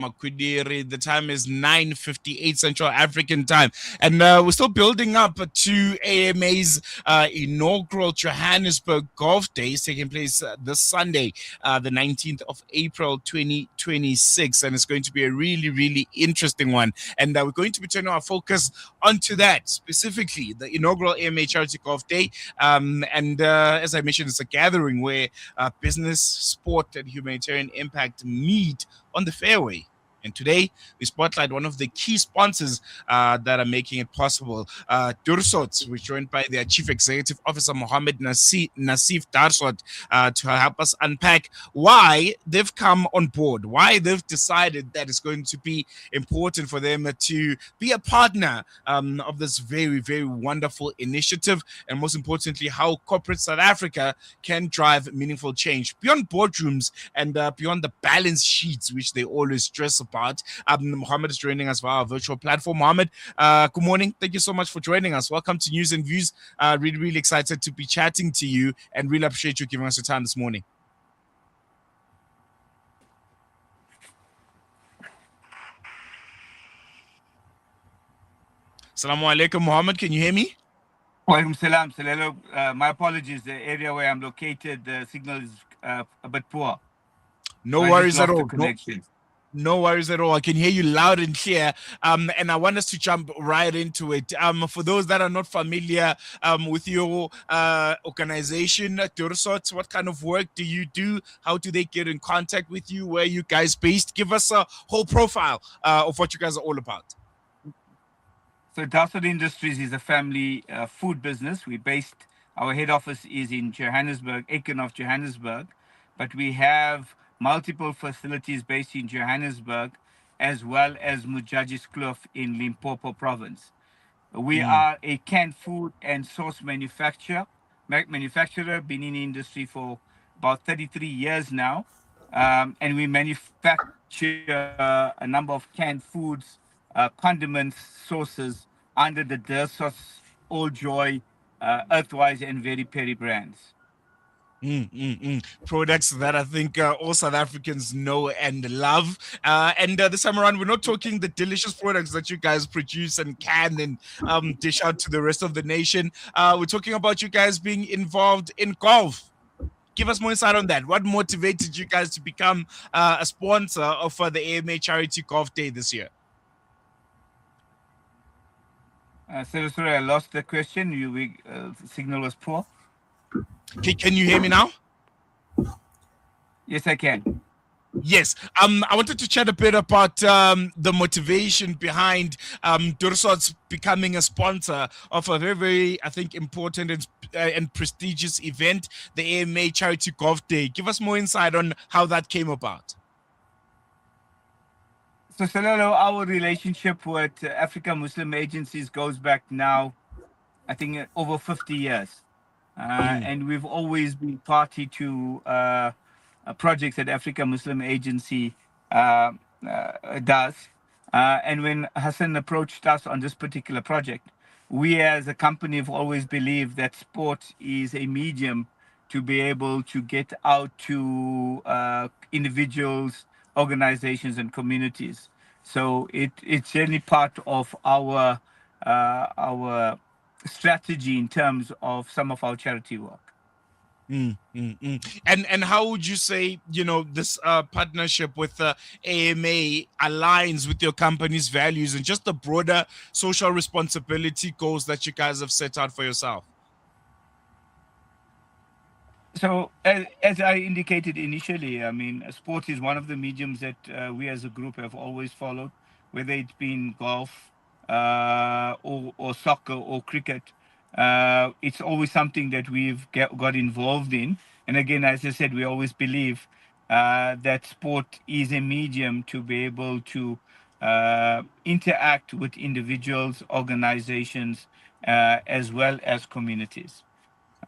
Makudiri. The time is 9:58 Central African time, and we're still building up to AMA's inaugural Johannesburg Golf Days taking place this Sunday, the 19th of April, 2026, and it's going to be a really, really interesting one. And we're going to be turning our focus onto that specifically, the inaugural AMA Charity Golf Day. And as I mentioned, it's a gathering where business, sport, and humanitarian impact meet on the fairway. And today, we spotlight one of the key sponsors that are making it possible. Dursots, we're joined by their Chief Executive Officer, Muhammed Naasif Darsot, to help us unpack why they've come on board, why they've decided that it's going to be important for them to be a partner of this very, very wonderful initiative, and most importantly, how corporate South Africa can drive meaningful change beyond boardrooms and beyond the balance sheets, which they always stress about. Muhammad is joining us via our virtual platform. Muhammad, good morning. Thank you so much for joining us. Welcome to News and Views. Really, really excited to be chatting to you and really appreciate you giving us your time this morning. Assalamu alaikum, Muhammad. Can you hear me? Walaikum salam. My apologies. The area where I'm located, the signal is a bit poor. No worries at all. No worries at all. I can hear you loud and clear. And I want us to jump right into it. For those that are not familiar with your organization, Dursots, what kind of work do you do? How do they get in contact with you? Where are you guys based? Give us a whole profile of what you guys are all about. So Darsot Industries is a family food business. Our head office is in Johannesburg, Aiken of Johannesburg, but we have multiple facilities based in Johannesburg, as well as Mujajiskloof in Limpopo province. We are a canned food and sauce manufacturer, been in the industry for about 33 years now, and we manufacture a number of canned foods, condiments, sauces under the Dursots, All Joy, Earthwise, and Very Peri brands. Products that I think all South Africans know and love. And this time around, we're not talking the delicious products that you guys produce and can and dish out to the rest of the nation. We're talking about you guys being involved in golf. Give us more insight on that. What motivated you guys to become a sponsor of the AMA Charity Golf Day this year? Sorry, I lost the question. The signal was poor. Can you hear me now? Yes, I can. Yes. I wanted to chat a bit about the motivation behind Dursots becoming a sponsor of a very, very, I think, important and prestigious event, the AMA Charity Golf Day. Give us more insight on how that came about. So, Salolo, our relationship with African Muslim agencies goes back now, I think, over 50 years. And we've always been party to projects that African Muslim Agency does. And when Hassan approached us on this particular project, we as a company have always believed that sport is a medium to be able to get out to individuals, organizations, and communities. So it's really part of our strategy in terms of some of our charity work. And how would you say, this partnership with the AMA aligns with your company's values and just the broader social responsibility goals that you guys have set out for yourself? So, as I indicated initially, I mean, sport is one of the mediums that we as a group have always followed, whether it's been golf or soccer or cricket. It's always something that we've got involved in. And again, as I said, we always believe that sport is a medium to be able to interact with individuals, organizations, as well as communities.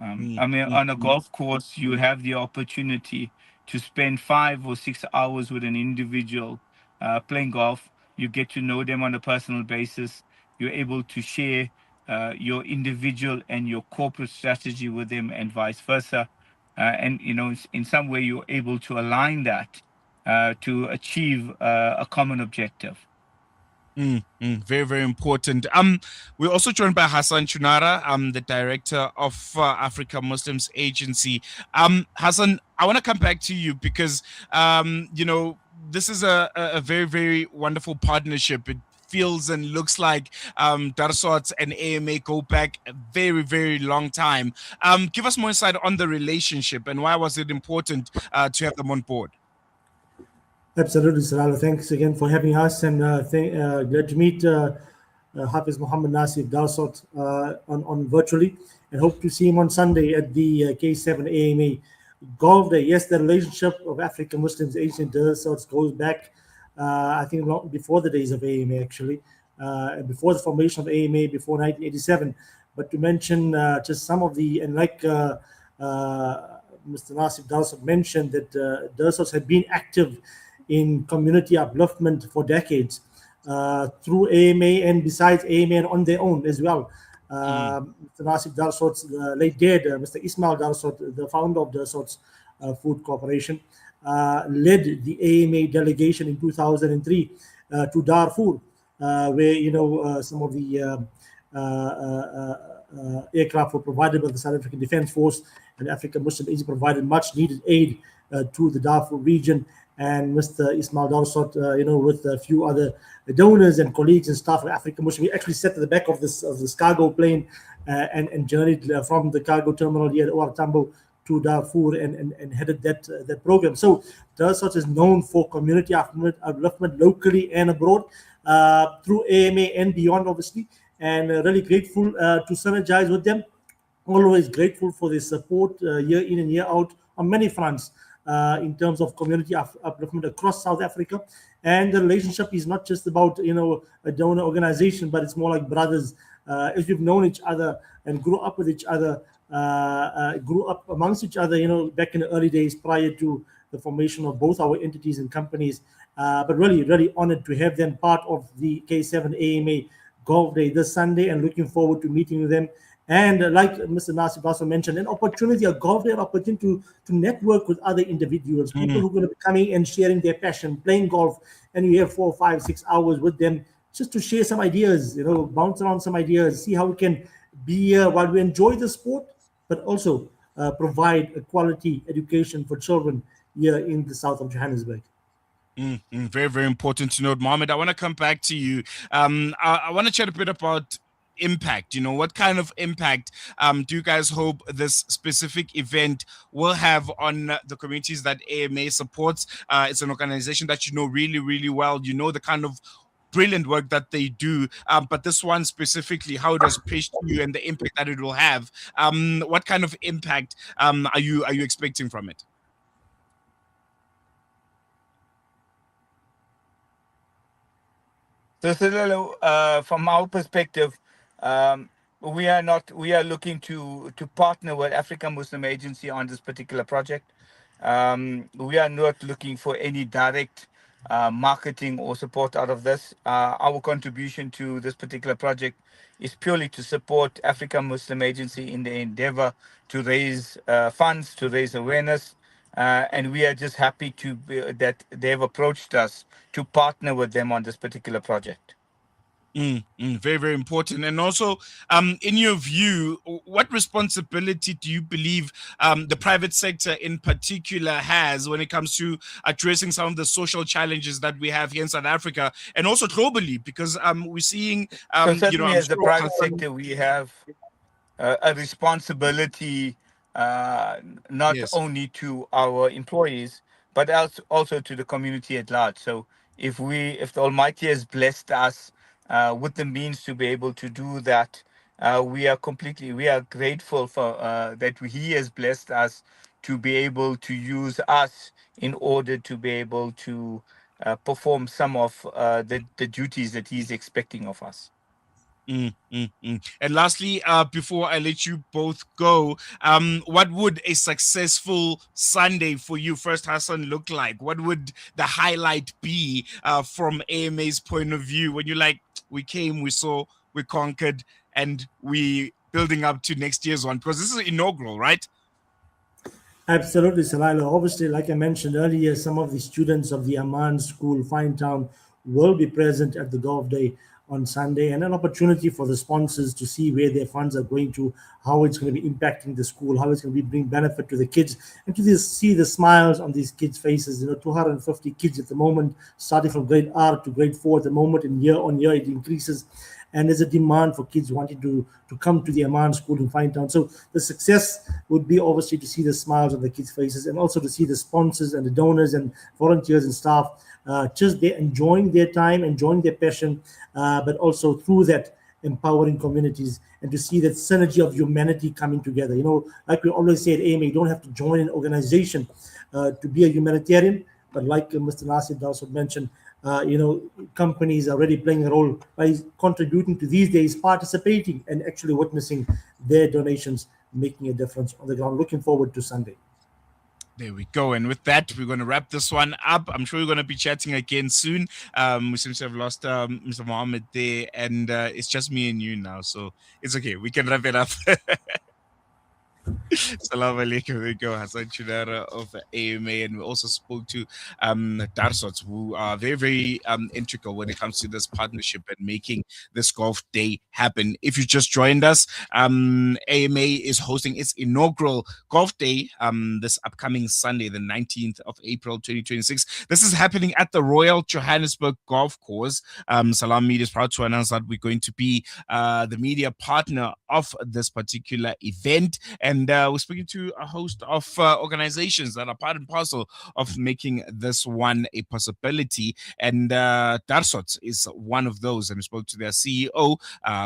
I mean, on a golf course, you have the opportunity to spend 5 or 6 hours with an individual playing golf. You get to know them on a personal basis. You're able to share your individual and your corporate strategy with them and vice versa. And, in some way, you're able to align that to achieve a common objective. Very, very important. We're also joined by Hassan Choonara, the director of Africa Muslims Agency. Hassan, I want to come back to you because, this is a very, very wonderful partnership. It feels and looks like Darsots and AMA go back a very, very long time. Give us more insight on the relationship and why was it important to have them on board? Absolutely, Sarala. Thanks again for having us, and glad to meet Hafiz Muhammed Naasif Darsot on virtually, and hope to see him on Sunday at the K7 AMA Golf Day. Yes, the relationship of African Muslims, Asian Dursots goes back, I think, long before the days of AMA, actually, and before the formation of AMA, before 1987. But to mention just some of the, and like Mr. Naasif Darsot mentioned, that Dursots had been active in community upliftment for decades through AMA and besides AMA and on their own as well. Mr. Naasif Darsot's late dad, Mr. Ismail Darsot, the founder of Dursots Food Corporation, led the AMA delegation in 2003 to Darfur, where some of the aircraft were provided by the South African Defence Force, and African Muslim Agency provided much needed aid to the Darfur region. And Mr. Ismail Darsot, with a few other donors and colleagues and staff of African Muslim, we actually sat at the back of this cargo plane and journeyed from the cargo terminal here at OR Tambo to Darfur and headed that program. So Darsot is known for community upliftment locally and abroad through AMA and beyond, obviously, and really grateful to synergize with them. Always grateful for their support year in and year out on many fronts. In terms of community upliftment across South Africa, and the relationship is not just about a donor organization, but it's more like brothers. As we've known each other and grew up with each other, grew up amongst each other, back in the early days prior to the formation of both our entities and companies. But really, really honored to have them part of the K7 AMA Golf Day this Sunday, and looking forward to meeting with them. And like Mr. Naasif also mentioned, an opportunity, a golf day, an opportunity to network with other individuals, people who are going to be coming and sharing their passion, playing golf, and you have 4, 5, 6 hours with them just to share some ideas, bounce around some ideas, see how we can be here while we enjoy the sport, but also provide a quality education for children here in the south of Johannesburg. Very, very important to note. Muhammed, I want to come back to you. I want to chat a bit about impact. What kind of impact do you guys hope this specific event will have on the communities that AMA supports? It's an organization that really, really well. The kind of brilliant work that they do, but this one specifically, how it was pitched to you and the impact that it will have. What kind of impact are you expecting from it? So, from our perspective, we are looking to partner with African Muslim Agency on this particular project. We are not looking for any direct marketing or support out of this. Our contribution to this particular project is purely to support African Muslim Agency in the endeavor to raise funds, to raise awareness. And we are just happy that they've approached us to partner with them on this particular project. Very, very important. And also, in your view, what responsibility do you believe the private sector in particular has when it comes to addressing some of the social challenges that we have here in South Africa and also globally? Because we're seeing, so certainly as the private sector, we have a responsibility not Yes. only to our employees, but also to the community at large. So if the Almighty has blessed us with the means to be able to do that, we are grateful for that He has blessed us to be able to use us in order to be able to perform some of the duties that He's expecting of us. And lastly, before I let you both go, what would a successful Sunday for you, first Hassan, look like? What would the highlight be from AMA's point of view when you're like, we came, we saw, we conquered, and we building up to next year's one? Because this is inaugural, right? Absolutely, Salila. Obviously, like I mentioned earlier, some of the students of the Amman School, Fine Town, will be present at the Golf Day on Sunday, and an opportunity for the sponsors to see where their funds are going to, how it's going to be impacting the school, how it's going to be bring benefit to the kids, and to see the smiles on these kids' faces. 250 kids at the moment, starting from grade R to grade 4 at the moment, and year on year it increases. And there's a demand for kids wanting to come to the Amman School in Fine Town. So the success would be obviously to see the smiles on the kids' faces, and also to see the sponsors and the donors and volunteers and staff just they're enjoying their time, enjoying their passion, but also through that empowering communities, and to see that synergy of humanity coming together. Like we always say at AMA, you don't have to join an organization to be a humanitarian, but like Mr. Naasif also mentioned, companies are already playing a role by contributing to these days, participating and actually witnessing their donations making a difference on the ground. Looking forward to Sunday. There we go. And with that, we're going to wrap this one up. I'm sure we're going to be chatting again soon. We seem to have lost Mr. Muhammad there, and it's just me and you now. So it's okay. We can wrap it up. Salam alaikum. There we go. Hassan Choonara of AMA. And we also spoke to Darsots, who are very, very integral when it comes to this partnership and making this golf day happen. If you just joined us, AMA is hosting its inaugural golf day this upcoming Sunday, the 19th of April, 2026. This is happening at the Royal Johannesburg Golf Course. Salam Media is proud to announce that we're going to be the media partner of this particular event. And we're speaking to a host of organizations that are part and parcel of making this one a possibility. And Darsot is one of those. And we spoke to their CEO,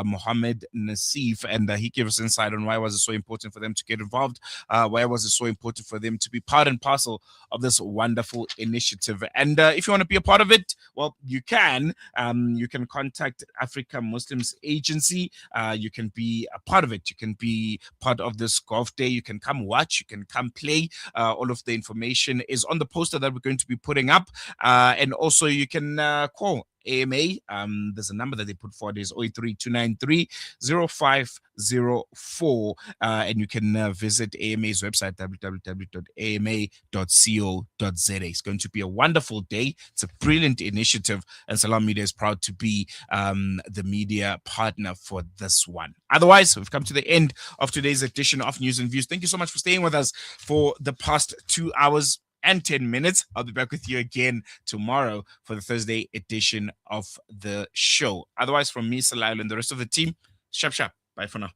Muhammed, Naasif, and he gave us insight on why was it so important for them to get involved, why was it so important for them to be part and parcel of this wonderful initiative. And if you want to be a part of it, well, you can. You can contact Africa Muslims Agency. You can be a part of it. You can be part of this golf day. You can come watch. You can come play. All of the information is on the poster that we're going to be putting up. And also you can call AMA. There's a number that they put forward is 083-293-0504. And you can visit AMA's website, www.ama.co.za. It's going to be a wonderful day. It's a brilliant initiative, and Salam Media is proud to be the media partner for this one. Otherwise, we've come to the end of today's edition of News and Views. Thank you so much for staying with us for the past 2 hours and 10 minutes. I'll be back with you again tomorrow for the Thursday edition of the show. Otherwise, from me, Salil, and the rest of the team, sharp. Bye for now.